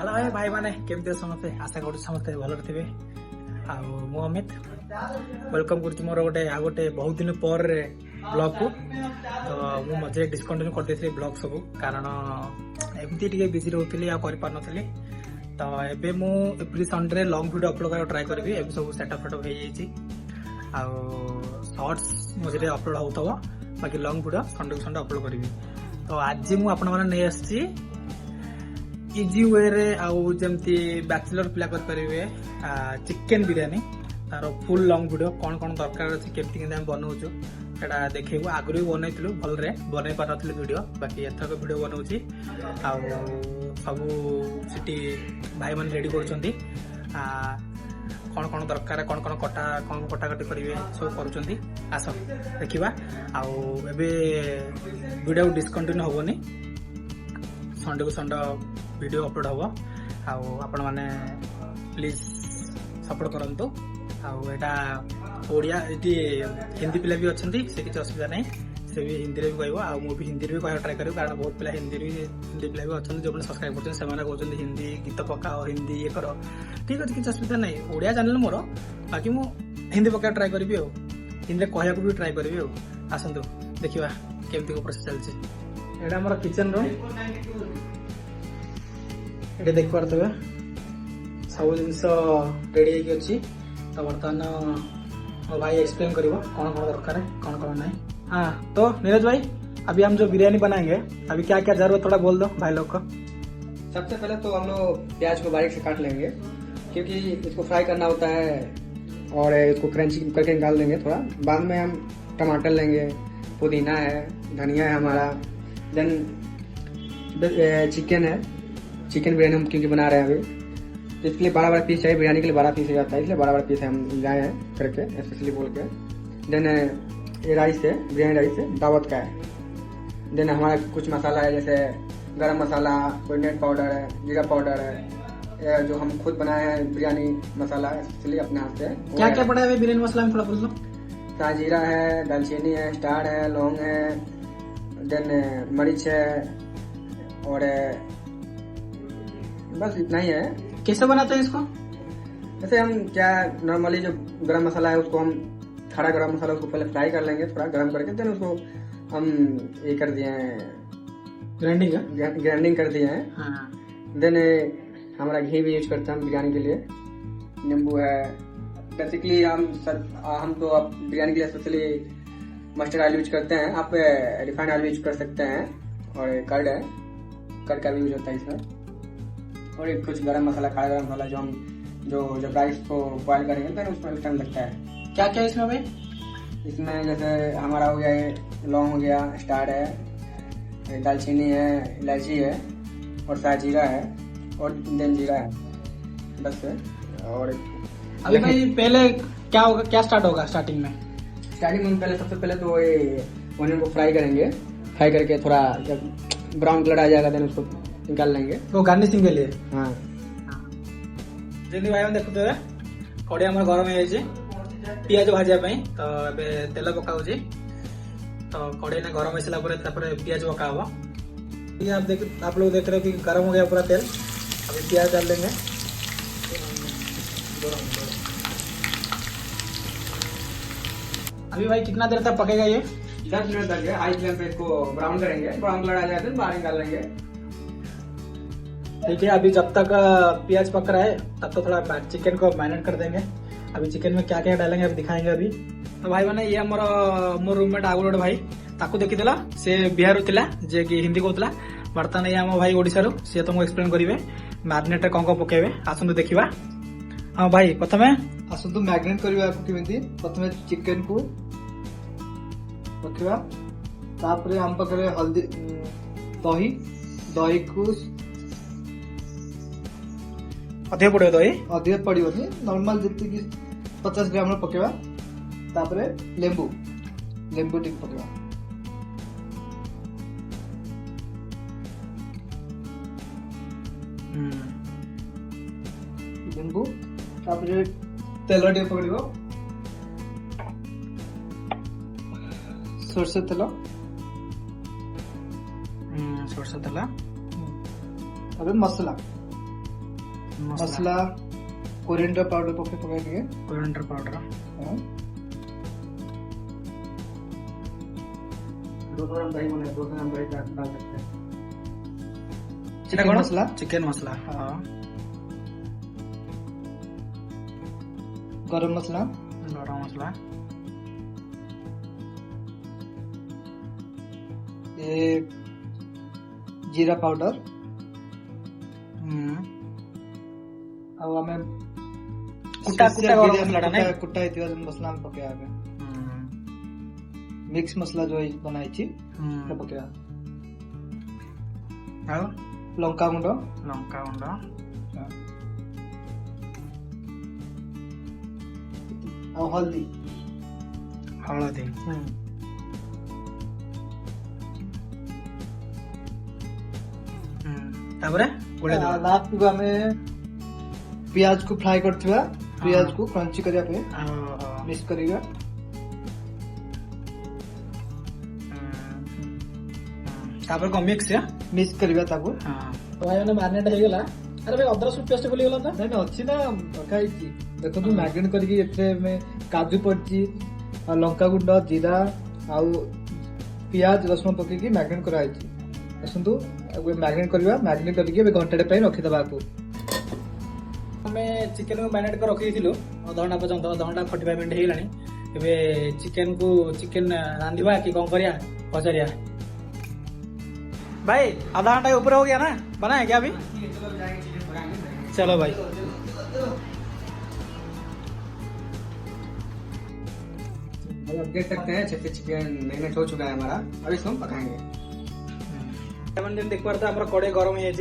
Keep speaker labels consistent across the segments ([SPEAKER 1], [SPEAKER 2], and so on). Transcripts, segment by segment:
[SPEAKER 1] Hello भाई मैंने केमती समस्ते आशा कर समस्ते भलरे थे मु अमित वेलकम कर मोर गोटे आ गोटे बहुत दिन पर ब्लॉग को तो मु मझे डिस्कंटिन्यू कर देती ब्लॉग सब कारण एमती टे बिजी रोली आपारी तो एबे मु every Sunday long video upload कर ट्राए करी ए सब सेटअप फेटअप हो शॉर्ट्स मझे अपलोड होता बाकी लॉन्ग वीडियो संडे को संडे अपलोड करी तो आज मुझे आपण नहीं आसी इजी वे रे आउ जमती बैचलर पिला कर परिवे चिकन बिरयानी तार फुल लॉन्ग वीडियो कौन कौन दरकार अछि केमती केम बनाउछु एटा देखैबो आगु बनैतिलु भल रे बनै पार नथिलु वीडियो बाकी एथक वीडियो बनाउछि आउ सब सिटी भाई मन रेडी करछंती कौन कौन दरकार कौन कौन कटाकटी करेंगे सब करुँच आस देखा आउ एबे वीडियो डिस्कंटिन्यू होनी संडे को संडे वीडियो अपलोड हम आपण मैंने प्लीज सपोर्ट करंतु आटा ओडिया ये हिंदी पिला भी अच्छा से किसी असुविधा नहीं से भी हिंदी में भी कह भी हिंदी भी कह ट्राए करूँ कारण बहुत पिला हिंदी पिला भी अच्छा जो सब्सक्राइब कर कहते हिंदी गीत पकाओ हिंदी ये कर ठीक अच्छे किसी असुविधा नहीं ओडिया चैनल मोर बाकी मु हिंदी पका ट्राए करी हिंदी कहया भी ट्राए करी आसतु देखा केमती प्रोसेस चलती एटा मोर किचन रूम ये देख पारे सब जिनस रेडी अच्छी तो बर्तमान मो भाई एक्सप्लेन कर कौन कौन दरकार कौन कौन नहीं। हाँ तो नीरज भाई अभी हम जो बिरयानी बनाएंगे अभी क्या क्या जरूरत थोड़ा बोल दो भाई लोग को।
[SPEAKER 2] सबसे पहले तो हम लोग प्याज को बारीक से काट लेंगे क्योंकि इसको फ्राई करना होता है और इसको क्रंची करके निकाल देंगे थोड़ा। बाद में हम टमाटर लेंगे, पुदीना है, धनिया है हमारा, देन चिकन है। चिकन बिरयानी हम क्योंकि बना रहे हैं अभी तो इसके लिए बड़ा बड़ा पीस चाहिए। बिरयानी के लिए बड़ा पीस जाता है इसलिए बड़ा बड़ा पीस हम लाए हैं करके स्पेशली बोल के। देन ये राइस है, बिरयानी राइस है, दावत का है। देन हमारा कुछ मसाला है जैसे गरम मसाला, कोरिएंडर पाउडर है, जीरा पाउडर है, जो हम खुद बनाए हैं बिरयानी मसाला स्पेशली अपने हाथ से।
[SPEAKER 1] क्या क्या पड़ा है बिरयानी मसाला में थोड़ा बोल दो।
[SPEAKER 2] साजीरा है, दालचीनी है, स्टार है, लौंग है, देन मरीच है और बस इतना ही है।
[SPEAKER 1] कैसे बनाते हैं इसको?
[SPEAKER 2] जैसे हम क्या नॉर्मली जो गरम मसाला है उसको हम खड़ा गरम मसाला उसको पहले फ्राई कर लेंगे थोड़ा गरम करके, देन उसको हम ये कर दिए हैं ग्राइंडिंग कर दिए हैं।
[SPEAKER 1] हाँ।
[SPEAKER 2] देन हमारा घी भी यूज करते हैं हम बिरयानी के लिए, नींबू है। बेसिकली हम तो अब बिरयानी के लिए स्पेशली मस्टर्ड ऑयल यूज करते हैं, आप रिफाइंड ऑयल यूज कर सकते हैं। और कर्ड है, कर्ड का भी यूज होता है इसमें। और एक कुछ गरम मसाला, खड़ा गरम मसाला जो हम जब राइस को बॉयल करेंगे तो उसमें टाइम लगता है।
[SPEAKER 1] क्या क्या इसमें भाई?
[SPEAKER 2] इसमें जैसे हमारा हो गया ये लौंग हो गया, स्टार है, दालचीनी है, इलायची है और साजीरा है और देन जीरा है, बस है। और
[SPEAKER 1] अभी भाई पहले क्या होगा, क्या स्टार्ट होगा स्टार्टिंग में?
[SPEAKER 2] स्टार्टिंग में पहले सबसे पहले तो ये ऑनियन को फ्राई करेंगे। फ्राई करके थोड़ा जब ब्राउन कलर आ जाएगा देन उसको निकाल लेंगे
[SPEAKER 1] तो गार्निशिंग के लिए।
[SPEAKER 2] हाँ
[SPEAKER 1] जल्दी भाई देखो कड़े आम गरम हो पियाज भाजापी तो तेल पकाऊ तो कड़े ने गरम हो सारा पियाज पका हम। आप लोग देख रहे हो कि गरम हो गया पूरा तेल। अभी प्याज डाल देंगे। अभी भाई कितना देर तक पकेगा ये?
[SPEAKER 2] 10 मिनट तक हाई फ्लेम पे इसको ब्राउन करेंगे। ब्राउन कलर आ जाए तो बाहर निकाल लेंगे।
[SPEAKER 1] ठीक है, अभी जब तक प्याज पक रहा है तब तो थोड़ा चिकन को मैरिनेट कर देंगे। अभी चिकन में क्या क्या डालेंगे अभी दिखाएंगे। अभी तो भाई मैंने ये मोर रूममेट आगु गोटे भाई ताकू देखीदेला से बिहार थिला जे कि हिंदी कहूला। बर्तमान ये आम भाई ओडिशा रू सी तुमको एक्सप्लेन करेंगे मैरिनेट कौन कौन पकेबे आसतु देखा। हाँ भाई प्रथम
[SPEAKER 3] आसतु मैरिनेट करबा केमिति प्रथम चिकन को रखिबा, तापरे हम पकरे हल्दी दही को
[SPEAKER 1] अधिक पड़े दही
[SPEAKER 3] अधिक पड़ोनी नॉर्मल जी 50 ग्राम पकेबा। तापरे लेंबू टिक पकेबा। लेंबू तापरे तेल टे पकड़ो, सरसों तेल
[SPEAKER 1] सरसों तेल
[SPEAKER 3] मसला मसला कोरिएंडर पाउडर पकाए टिके
[SPEAKER 1] कोरिएंडर पाउडर
[SPEAKER 3] हाँ।
[SPEAKER 2] 200 ग्राम दही बने 200 ग्राम दही डाल सकते हैं।
[SPEAKER 3] चिकन मसला
[SPEAKER 1] चिकन मसला हाँ
[SPEAKER 3] गरम मसला
[SPEAKER 1] गरम मसला
[SPEAKER 3] ये जीरा पाउडर ଆଉ ଆମେ
[SPEAKER 1] କୁଟା ଗରମ ମସଲାଟା ନାଇଁ
[SPEAKER 3] କୁଟା ହେଇଥିବା ମସଲା ଆମେ ପକେଇବା ଏବେ ମିକ୍ସ ମସଲା ଯୋଉ ବନାଇଛି ସେଟା ପକେଇବା
[SPEAKER 1] ଆଉ
[SPEAKER 3] ଲଙ୍କା ଗୁଣ୍ଡ ଆଉ ହଳଦୀ
[SPEAKER 1] ତାପରେ
[SPEAKER 3] ଲାଷ୍ଟକୁ ଆମେ ପିଆଜ କୁ ଫ୍ରାଏ କରିଥିବା ପିଆଜ କୁ କ୍ରଞ୍ଚି କରିବା ପାଇଁ ମିକ୍ସ କରିବା
[SPEAKER 1] ତାପରେ କଣ
[SPEAKER 3] ମିକ୍ସ କରିବା ତାକୁ
[SPEAKER 1] ଭାଇ ମାନେ ମ୍ୟାରିନେଟ ହେଇଗଲା ଆରେ ଭାଇ ଅଦା ରସୁଣ ପେଷ୍ଟ ଭୁଲିଗଲା ତ
[SPEAKER 3] ନାଇଁ ଅଛି ନା ପକା ହେଇଛି ଦେଖନ୍ତୁ ମ୍ୟାରିନେଟ କରିକି ଏଥିରେ ଆମେ କାଜୁ ପଡିଛି ଆଉ ଲଙ୍କା ଗୁଣ୍ଡ ଜିରା ଆଉ ପିଆଜ ରସୁଣ ପକେଇକି ମ୍ୟାରିନେଟ କରାହେଇଛି ଆସନ୍ତୁ ମ୍ୟାରିନେଟ କରିବା ମ୍ୟାରିନେଟ କରିକି ଏବେ ଘଣ୍ଟାଟେ ପାଇଁ ରଖିଦେବା ଆକୁ
[SPEAKER 1] ଆମେ ଚିକେନ କୁ ମ୍ୟାରିନେଟ କରି ରଖିଥିଲୁ ଅଧଘଣ୍ଟା ପର୍ଯ୍ୟନ୍ତ ଅଧଘଣ୍ଟା 45 ମିନିଟ୍ ହେଇଗଲାଣି ଏବେ ଚିକେନ ରାନ୍ଧିବା କି କଣ କରିବା ପଚାରିବା भाई आधा घंटा के ऊपर हो गया ना बना है क्या अभी चलो भाई
[SPEAKER 2] आप देख सकते हैं अच्छे से चिकन मैरिनेट हो चुका है हमारा। अब इसको हम पकाएंगे।
[SPEAKER 1] देख पारे आम कड़े गरम हो जाए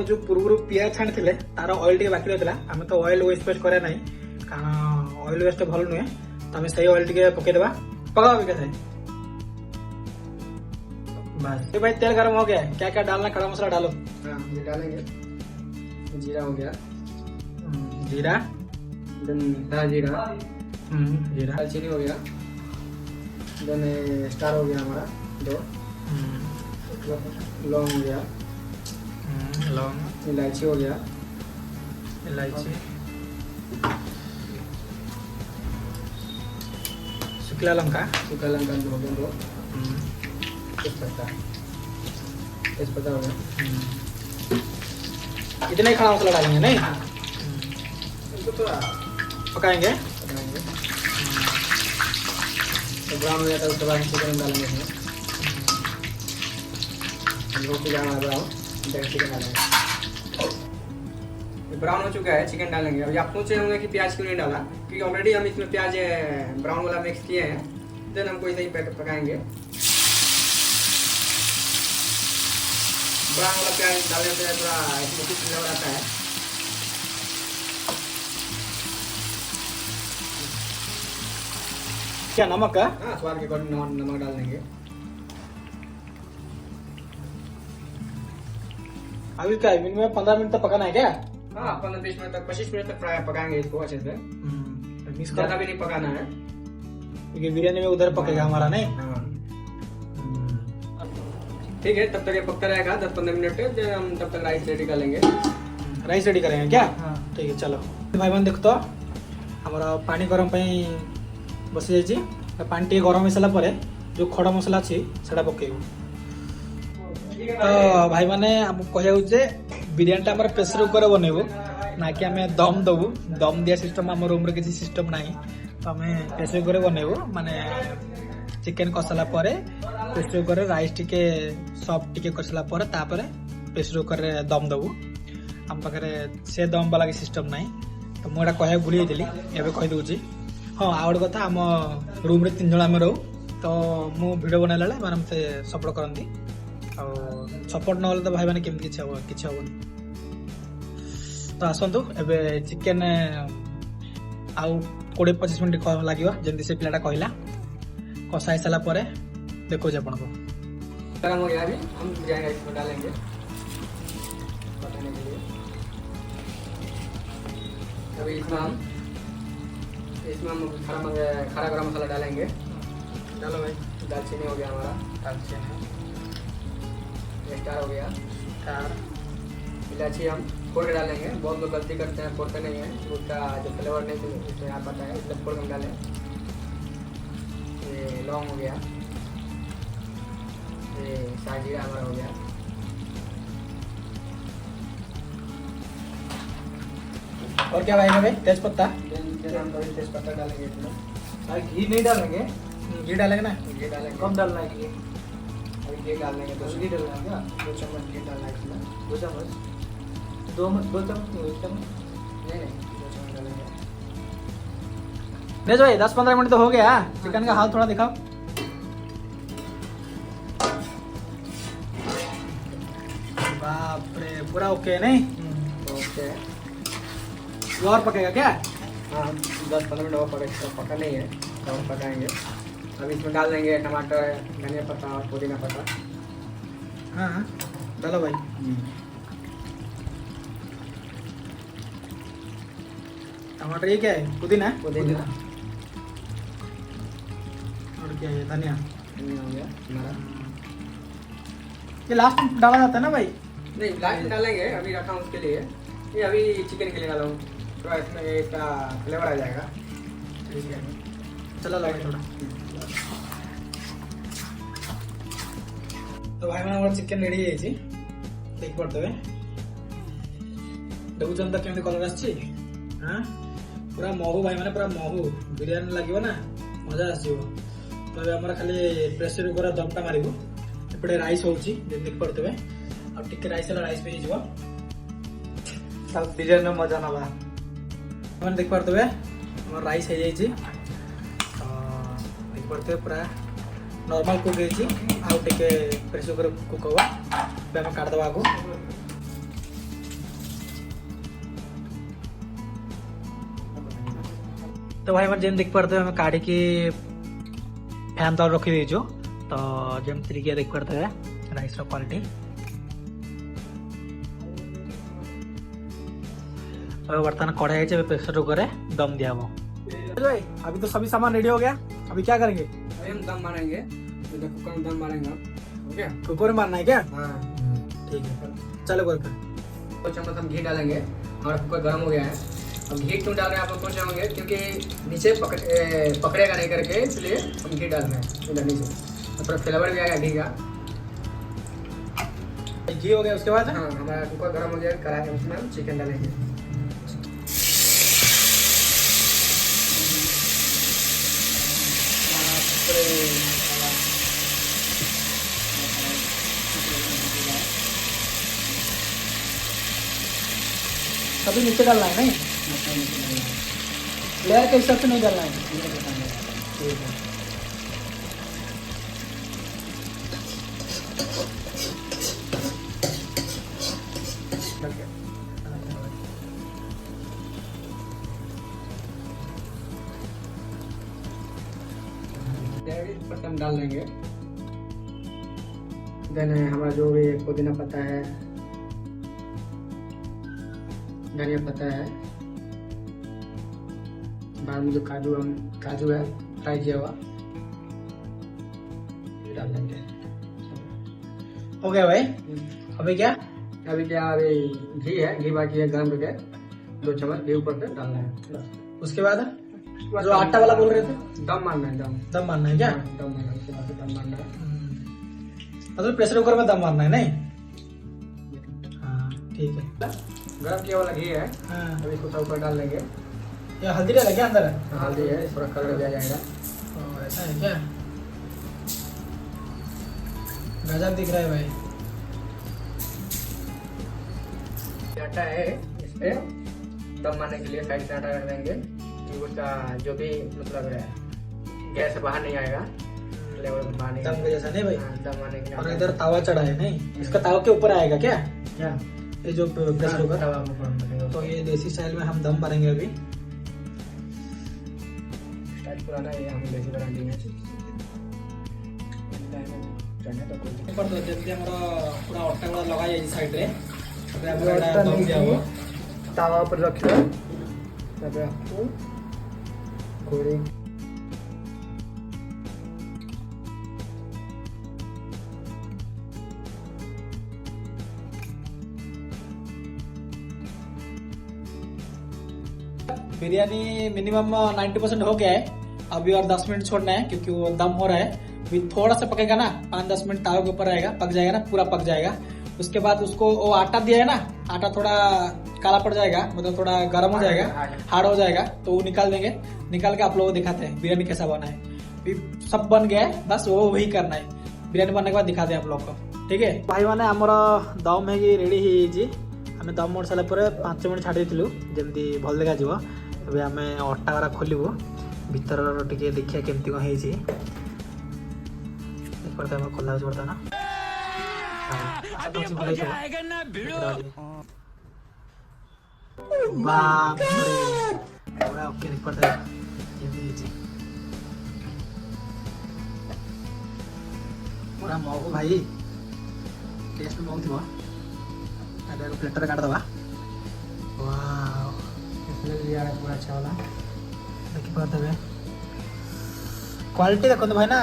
[SPEAKER 1] जो पूर्व पियाज छाणी थे तार ऑयल टे बाकी रहा आम तो ऑयल वेस्ट वेस्ट करे ना कारण ऑयल वेस्ट भल नुहे तो आम से ऑयल टे पकईदे पका कैसे बस ये भाई तेल गरम हो गया क्या क्या डालना खड़ा मसाला डालो
[SPEAKER 2] हाँ ये डालेंगे जीरा हो गया
[SPEAKER 1] जीरा
[SPEAKER 2] देन जीरा
[SPEAKER 1] जीरा
[SPEAKER 2] दालचीनी हो गया देन स्टार हो गया हमारा 2 लौंग हो गया
[SPEAKER 1] लौंग
[SPEAKER 2] इलायची हो गया
[SPEAKER 1] इलायची शुक्ला लंका
[SPEAKER 2] हो गया 2 तेजपत्ता हो गया
[SPEAKER 1] इतना ही खड़ा मसाला डालेंगे नहीं
[SPEAKER 2] इसको थोड़ा
[SPEAKER 1] पकाएंगे
[SPEAKER 2] तो ब्राउन हो जाता है उसके बाद चिकन डालेंगे इसमें रोटी डालना ब्राउन चिकन डालेंगे ब्राउन हो चुका है चिकन डालेंगे। अभी आप सोच रहे होंगे कि प्याज क्यों नहीं डाला क्योंकि ऑलरेडी हम इसमें प्याज ब्राउन वाला मिक्स किए हैं देन हमको इसे ही पकाएंगे। ब्राउन वाला प्याज डालने से थोड़ा स्मोकी फ्लेवर आता है।
[SPEAKER 1] क्या नमक का
[SPEAKER 2] हाँ स्वाद के अकॉर्डिंग नमक डाल देंगे।
[SPEAKER 1] अभी क्या मिनिमम 15 मिनट तक पकाना है क्या
[SPEAKER 2] हाँ 15-20 मिनट तक 25 मिनट तक पकाएंगे इसको अच्छे से
[SPEAKER 1] मिक्स
[SPEAKER 2] ज्यादा भी नहीं पकाना है
[SPEAKER 1] क्योंकि बिरयानी में उधर पकेगा हमारा नहीं
[SPEAKER 2] हाँ ठीक है तब तक ये पकता रहेगा 10-15 मिनट हम तब तक राइस रेडी कर लेंगे।
[SPEAKER 1] राइस रेडी करेंगे क्या
[SPEAKER 3] हाँ
[SPEAKER 1] ठीक है चलो भाई बहन देख तो हमारा पानी गरम बसी जाइए पानी टे गरम हो सारा जो खड़ा मसला अच्छी से पकेबू तो भाई मैंने कहूँ बिरयानी आम प्रेसर कुकर बनइबू ना कि आम दम दबू दम दिया सिस्टम आम रूम किसी सिस्टम ना तो आम प्रेसर कुकर बनइबू माने चिकेन कसाला प्रेसर कुकर राइस टिके सॉफ्ट टिके कसाला प्रेसर कुकर दम दबू आम पाखे से दम वाला सिस्टम ना तो मुझे कह भूल जाइली एवं कहीदे हाँ आ गए कथा आम रूम 3 जन आम रहू तो मु वीडियो बनला मैंने मत सपोर्ट करती सपोर्ट ना तो भाई मैंने केमती किसी हेनी तो आसतु एबे चिकेन आउ 20-25 मिनट लगे जमी से पिलाटा कहला कषा सारा देखो आपन को
[SPEAKER 2] गरम हो गया अभी हम बिरयानी राइस को डालेंगे पकाने के लिए। अभी इसमें हम खड़ा गरम मसाला डालेंगे।
[SPEAKER 1] चलो भाई
[SPEAKER 2] दालचीनी हो गया हमारा
[SPEAKER 1] दालचीनी
[SPEAKER 2] स्टार हो गया
[SPEAKER 1] स्टार
[SPEAKER 2] इलायची हम फोड़ के डालेंगे। बहुत लोग गलती करते हैं, फोड़ते नहीं है, उसका जो फ्लेवर नहीं उसमें आ पाता है, इसलिए फोड़ के डालें। ये लौंग हो गया, ये साजीरा हमारा हो गया,
[SPEAKER 1] और क्या भाई तेज पत्ता।
[SPEAKER 2] हम थोड़ी तेज पत्ता डालेंगे इसमें।
[SPEAKER 3] भाई घी नहीं डालेंगे,
[SPEAKER 1] घी डालेंगे ना।
[SPEAKER 2] घी डालेंगे,
[SPEAKER 3] कम डालना है घी।
[SPEAKER 2] अभी घी डाल देंगे,
[SPEAKER 3] घी डालना है क्या?
[SPEAKER 2] 2 चम्मच घी डालना है इसमें।
[SPEAKER 3] 2 चम्मच, 2 चम्मच नहीं, 1 चम्मच।
[SPEAKER 2] नहीं 2 चम्मच डालेंगे।
[SPEAKER 1] नहीं भाई 10-15 मिनट तो हो गया। चिकन का हाल थोड़ा दिखाओ। बाप रे, पूरा ओके नहीं?
[SPEAKER 2] ओके,
[SPEAKER 1] ये और पकेगा क्या?
[SPEAKER 2] हाँ 10-15 मिनट और पका नहीं है, तो और पकाएंगे। अब इसमें डाल देंगे टमाटर, धनिया पत्ता और पुदीना पत्ता।
[SPEAKER 1] हाँ डालो भाई। टमाटर ये क्या है? पुदीना है?
[SPEAKER 2] पुदीना
[SPEAKER 1] और क्या है? धनिया।
[SPEAKER 2] धनिया हो गया हमारा।
[SPEAKER 1] ये लास्ट में डाला जाता है ना भाई?
[SPEAKER 2] नहीं लास्ट में डालेंगे, अभी रखा हूँ उसके लिए। ये अभी चिकन के लिए डाला हूँ, थोड़ा इसमें इसका फ्लेवर आ जाएगा।
[SPEAKER 1] ठीक है, चला लो भाई थोड़ा। तो भाई मैंने हमारा चिकेन रेडी है देख पड़ते देखुन तो केमती कलर आसी। हाँ पूरा महू भाई मैंने पूरा महू बिरियानी लगे ना मजा आसो। तो आम खाली प्रेसर कुकर दमटा मारू। एपटे राइस होची देख पड़ते अब टिके राइस राइस पे
[SPEAKER 3] बिरियानी में मजा ना
[SPEAKER 1] मैंने देख पारे हमारे राइस हो जाइए। देख पारे पूरा नॉर्मल कुक हो प्रेसर कुकर कुक होगा। आम काटदे आगो। तो भाई मैंने जेम देख पारे हमें काढ़ी की फैन तले रखी देचु। तो जमी तरीके देख पारे राइस क्वालिटी। बर्तमान कढ़ाई है, प्रेशर कुकर है दम दिया वो। अभी तो सभी सामान रेडी हो गया, अभी क्या करेंगे?
[SPEAKER 2] अभी हम दम मारेंगे, तो कुकर में दम मारेंगे। ओके,
[SPEAKER 1] कुकर में मारना है क्या?
[SPEAKER 2] हाँ
[SPEAKER 1] ठीक है, चलो करके
[SPEAKER 2] 2 चम्मच हम घी डालेंगे। हमारा कुकर गर्म हो गया है। अब घी क्यों डाल रहे हैं आप लोग सोच रहे होंगे, क्योंकि नीचे पकड़ेगा नहीं करके, इसलिए हम घी डाल रहे हैं इधर नीचे। और थोड़ा फ्लेवर भी आएगा घी का।
[SPEAKER 1] घी हो गया, उसके बाद
[SPEAKER 2] हाँ हमारा कुकर गर्म हो गया, कढ़ाई में उसमें हम चिकन डालेंगे।
[SPEAKER 1] सभी नीचे डालना है नहीं? लेयर के हिसाब से नहीं डालना है। ठीक है,
[SPEAKER 2] पत्ता डाल देंगे। देन हमारा जो भी पुदीना पत्ता है, धनिया पत्ता है, बाद में जो काजू है फ्राई किया हुआ डाल देंगे।
[SPEAKER 1] हो गया भाई। अभी क्या?
[SPEAKER 2] अभी घी है, घी बाकी है गर्म करके 2 चम्मच घी ऊपर से डालना है।
[SPEAKER 1] उसके बाद जो आटा वाला बोल रहे थे,
[SPEAKER 2] दम मारना है।
[SPEAKER 1] दम मारना है क्या?
[SPEAKER 2] दम मारना है, उसके बाद दम मारना है।
[SPEAKER 1] मतलब प्रेशर कुकर में दम मारना है नहीं? हाँ ठीक है।
[SPEAKER 2] गर्म किया वाला घी है,
[SPEAKER 1] हाँ
[SPEAKER 2] अभी इसको ऊपर डाल देंगे।
[SPEAKER 1] ये हल्दी डाला क्या अंदर?
[SPEAKER 2] हल्दी है, थोड़ा कलर भी आ जाएगा।
[SPEAKER 1] ऐसा है क्या? गजब दिख रहा है भाई।
[SPEAKER 2] आटा है, इस पे दम मारने के लिए साइड से आटा रख देंगे, कि उसका जो भी मतलब है गैस से बाहर नहीं आएगा, फ्लेवर बाहर नहीं
[SPEAKER 1] दम
[SPEAKER 2] आएगा।
[SPEAKER 1] के जैसा नहीं भाई?
[SPEAKER 2] हाँ, दम मारने के
[SPEAKER 1] और
[SPEAKER 2] लिए
[SPEAKER 1] इधर तावा चढ़ा है नहीं? इसका तावा के ऊपर आएगा क्या?
[SPEAKER 2] क्या
[SPEAKER 1] ये जो प्रेशर कुकर।
[SPEAKER 2] तवा में ऊपर रखेंगे।
[SPEAKER 1] तो ये देसी स्टाइल में हम दम मारेंगे अभी।
[SPEAKER 2] स्टाइल पुराना है, हम देसी बनाते हैं।
[SPEAKER 1] ऊपर तो जल्दी हमारा पूरा अट्टा गुड़ा लगा जाए साइड रे। अबे हमारा दम दिया हुआ
[SPEAKER 3] तावा पर रखिए, तब आपको घोड़े
[SPEAKER 1] बिरयानी मिनिमम 90% हो गया है, अभी और 10 मिनट छोड़ना है क्योंकि वो दम हो रहा है। अभी थोड़ा सा पकेगा ना, 5-10 मिनट ताव के ऊपर रहेगा, पक जाएगा ना, पूरा पक जाएगा। उसके बाद उसको वो आटा दिया है ना, आटा थोड़ा काला पड़ जाएगा, मतलब थोड़ा गर्म हो जाएगा, हार्ड हो जाएगा, तो वो निकाल देंगे। निकाल के आप लोगों को दिखाते हैं बिरयानी कैसा बना है। अभी सब बन गया है, बस वो वही करना है। बिरयानी बनने के बाद दिखाते हैं आप लोग को, ठीक है भाई। मैंने आमर दम है रेडी हो आम दम मर सारा 5 मिनट छाड़ी जमी भल देखा। ए आम अटा गुरा खोलू, भीतर टे देखिए केमती कौन खोला बर्तमान पूरा महू भाई, टेस्ट महू थी प्लेटर काटदबा। पूरा अच्छा वाला देखी पारे क्वालिटी देखो भाई ना,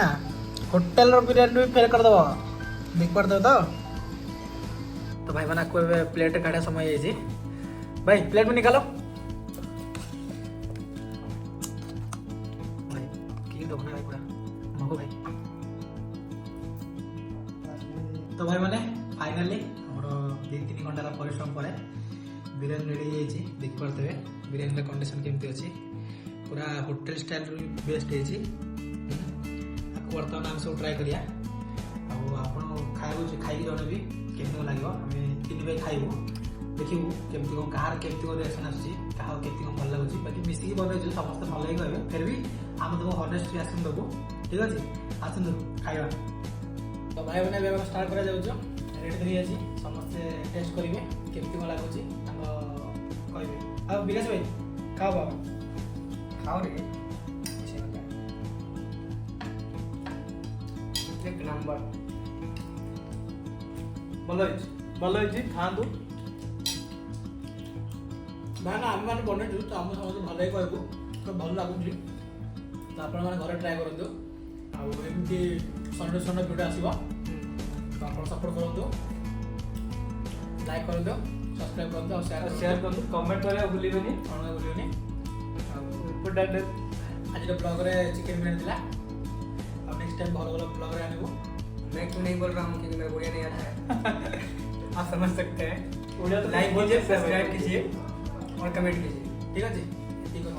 [SPEAKER 1] होटेल बिरयानी भी फेल करदेव देख पारदेव तो भाई मैंने कोई प्लेट काटा समय है भाई, प्लेट में निकालो भाई, की देखना भाई पूरा महू भाई। तो भाई मैंने फाइनाली 2-3 घंटार परिश्रम पर बिरयानी रेडी हो देखिपे। बिरयानी कंडीशन केमती अच्छी, पूरा होटेल स्टाइल बेस्ट है। बर्तमान आम सब ट्राए करिया खाई जनबी केमती लगे। आम 3 भाई खाइबू, देखू केमती कौन कहार केमती रिएक्शन आसूँ, क्या केमती कौन भल लगुच, बाकी मिसिकी बनईचु समस्त भल ही कहे। फिर भी आम तुमको हनेस्ट रिएक्शन देबू, ठीक अच्छे। आसतु खाइबा। तो भाई मैंने स्टार्ट करा जाऊँ, रेडी धरी समस्ते टेस्ट करेंगे केमती कौन लगुच कहे। अब विकास भाई खाओ बाबा, खाओ रे एक नंबर भल खातु ना ना आम मैंने बनईचु तो आम समस्त भल ही कहबू, तो भल लगुच तो आप घर ट्राए करूँ। आमती संडे संडे भिडियो आसो तो आप सपोर्ट करूँ, लाइक कर दो, सब्सक्राइब कर दो, शेयर कर दो, कमेंट करें भूलिबेनी आज ब्लॉग रे चिकन बिरयानी थिला। अब नेक्स्ट टाइम भल भल ब्लॉग रे आनिबो।
[SPEAKER 2] मैं क्यों नहीं बोल रहा हूँ क्योंकि मेरे उड़िया नहीं आता है।
[SPEAKER 1] आप समझ सकते हैं।
[SPEAKER 2] लाइक कीजिए, सब्सक्राइब कीजिए और कमेंट कीजिए,
[SPEAKER 1] ठीक है जी, ठीक है।